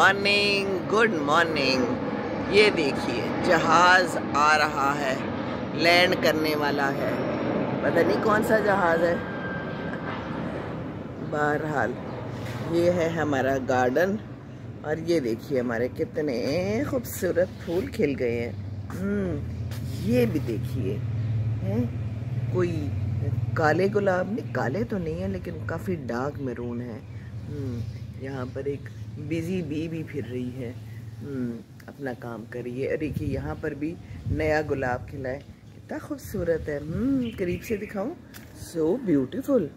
Morning, good morning. ये देखिए जहाज़ आ रहा है, लैंड करने वाला है। पता नहीं कौन सा जहाज़ है। बहरहाल ये है हमारा गार्डन और ये देखिए हमारे कितने खूबसूरत फूल खिल गए हैं। ये भी देखिए हैं, कोई काले गुलाब नहीं, काले तो नहीं है लेकिन काफ़ी डार्क मैरून है। यहाँ पर एक बिजी बी भी फिर रही है, अपना काम कर रही है। देखिए यहाँ पर भी नया गुलाब खिला है, कितना खूबसूरत है। करीब से दिखाऊं, सो ब्यूटीफुल।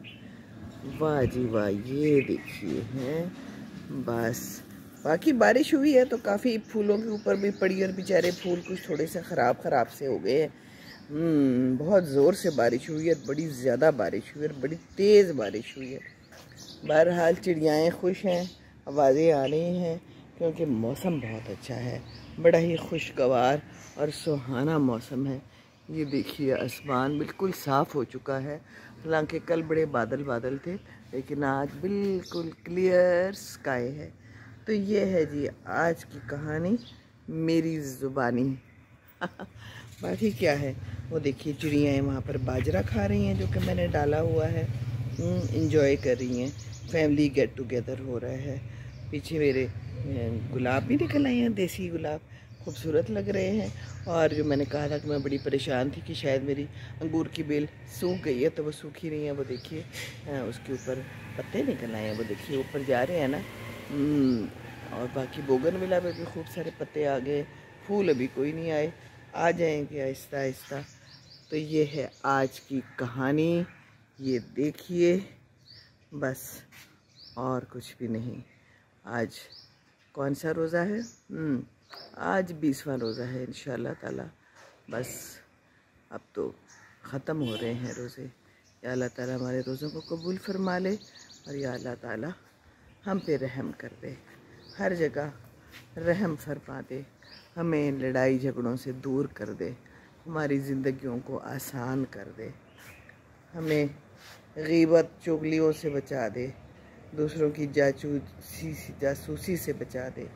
वाह जी वाह, ये देखिए हैं। बस बाकी बारिश हुई है तो काफ़ी फूलों के ऊपर भी पड़ी और बेचारे फूल कुछ थोड़े से ख़राब से हो गए हैं। बहुत ज़ोर से बारिश हुई है, बड़ी ज़्यादा बारिश हुई है, बड़ी तेज़ बारिश हुई है। बहरहाल चिड़ियाएँ खुश हैं, आवाज़ें आ रही हैं क्योंकि मौसम बहुत अच्छा है, बड़ा ही खुशगवार और सुहाना मौसम है। ये देखिए आसमान बिल्कुल साफ़ हो चुका है, हालांकि कल बड़े बादल बादल थे लेकिन आज बिल्कुल क्लियर स्काई है। तो ये है जी आज की कहानी, मेरी ज़ुबानी। बाकी क्या है, वो देखिए चिड़ियाँ वहाँ पर बाजरा खा रही हैं जो कि मैंने डाला हुआ है, इंजॉय कर रही हैं। फैमिली गेट टुगेदर हो रहा है। पीछे मेरे गुलाब भी निकल आए हैं, देसी गुलाब खूबसूरत लग रहे हैं। और जो मैंने कहा था कि मैं बड़ी परेशान थी कि शायद मेरी अंगूर की बेल सूख गई है, तो वो सूखी नहीं है। वो देखिए उसके ऊपर पत्ते निकल आए हैं, वो देखिए ऊपर जा रहे हैं ना। और बाकी बोगनविला में भी खूब सारे पत्ते आ गए, फूल अभी कोई नहीं आए, आ जाएंगे आहिस्ता आहिस्ता। तो ये है आज की कहानी, ये देखिए बस, और कुछ भी नहीं। आज कौन सा रोज़ा है? आज 20वां रोज़ा है इंशाअल्लाह ताला। बस अब तो ख़त्म हो रहे हैं रोज़े। या अल्लाह ताला हमारे रोज़ों को कबूल फरमा ले और या अल्लाह ताला हम पे रहम कर दे, हर जगह रहम फरमा दे, हमें लड़ाई झगड़ों से दूर कर दे, हमारी ज़िंदगियों को आसान कर दे, हमें ग़ीबत चुगलियों से बचा दे, दूसरों की जासूसी से बचा दे,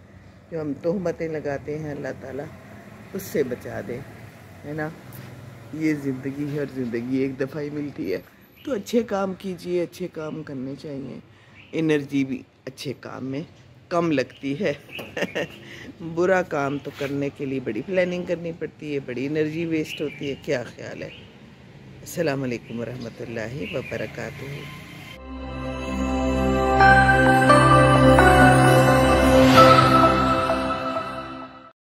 जो हम तोहमतें लगाते हैं अल्लाह ताला उससे बचा दे, है ना। ये ज़िंदगी है और ज़िंदगी एक दफ़ा ही मिलती है, तो अच्छे काम कीजिए, अच्छे काम करने चाहिए। एनर्जी भी अच्छे काम में कम लगती है। बुरा काम तो करने के लिए बड़ी प्लानिंग करनी पड़ती है, बड़ी एनर्जी वेस्ट होती है। क्या ख्याल है? अस्सलाम वालेकुम रहमतुल्लाहि व बरकातुहू।